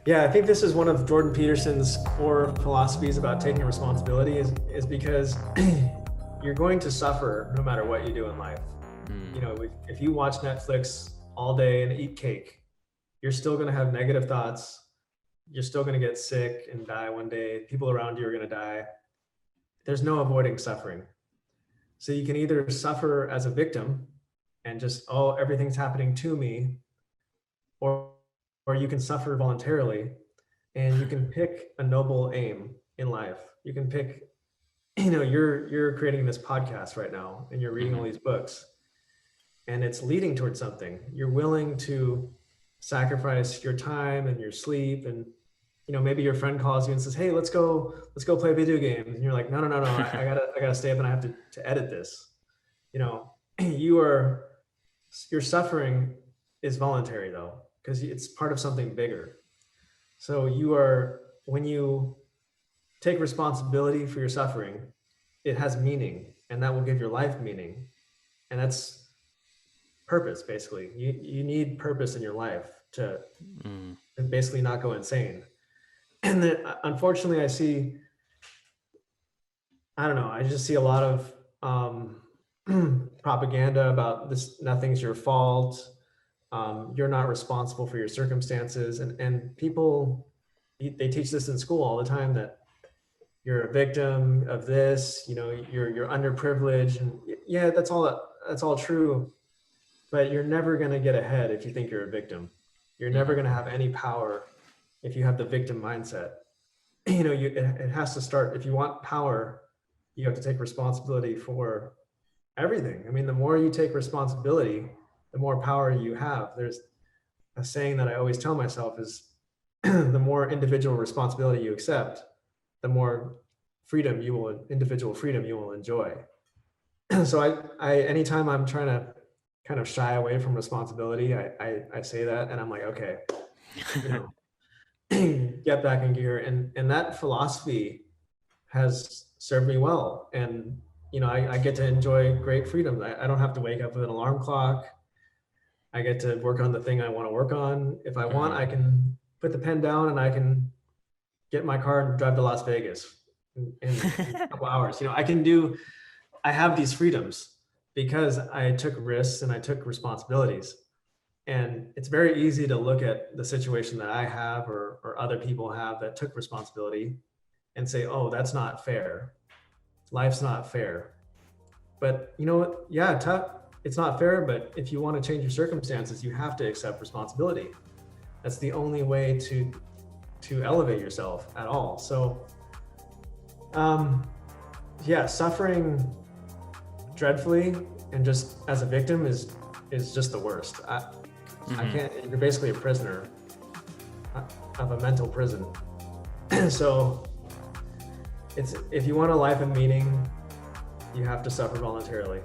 Yeah, I think this is one of Jordan Peterson's core philosophies about taking responsibility is because you're going to suffer no matter what you do in life. Mm. You know, if you watch Netflix all day and eat cake, you're still going to have negative thoughts. You're still going to get sick and die one day. People around you are going to die. There's no avoiding suffering. So you can either suffer as a victim and just, oh, everything's happening to me, or you can suffer voluntarily and you can pick a noble aim in life. You can pick, you're creating this podcast right now and you're reading all Hmm. these books and it's leading towards something. You're willing to sacrifice your time and your sleep, and maybe your friend calls you and says, hey, let's go play video games, and you're like, no, I gotta stay up and I have to edit this. You are your suffering is voluntary though, because it's part of something bigger. So when you take responsibility for your suffering, it has meaning, and that will give your life meaning. And that's purpose, basically. You need purpose in your life Mm. to basically not go insane. And then unfortunately I don't know, I just see a lot of propaganda about this, nothing's your fault. You're not responsible for your circumstances. And people, they teach this in school all the time, that you're a victim of this, you're underprivileged. And yeah, that's all true. But you're never going to get ahead if you think you're a victim. You're never Hmm. going to have any power if you have the victim mindset. It has to start. If you want power, you have to take responsibility for everything. I mean, the more you take responsibility, the more power you have. There's a saying that I always tell myself is the more individual responsibility you accept, the more individual freedom you will enjoy. So I anytime I'm trying to kind of shy away from responsibility, I say that, and I'm like, okay, you know, get back in gear. And that philosophy has served me well. And I get to enjoy great freedom. I don't have to wake up with an alarm clock. I get to work on the thing I want to work on. If I want, Hmm. I can put the pen down and I can get in my car and drive to Las Vegas in a couple hours. I have these freedoms because I took risks and I took responsibilities. And it's very easy to look at the situation that I have, or other people have that took responsibility, and say, oh, that's not fair. Life's not fair. But you know what? Yeah, it's not fair, but if you want to change your circumstances, you have to accept responsibility. That's the only way to elevate yourself at all. So um yeah, suffering dreadfully and just as a victim is just the worst. I Hmm. can't. You're basically a prisoner of a mental prison. So if you want a life of meaning, you have to suffer voluntarily.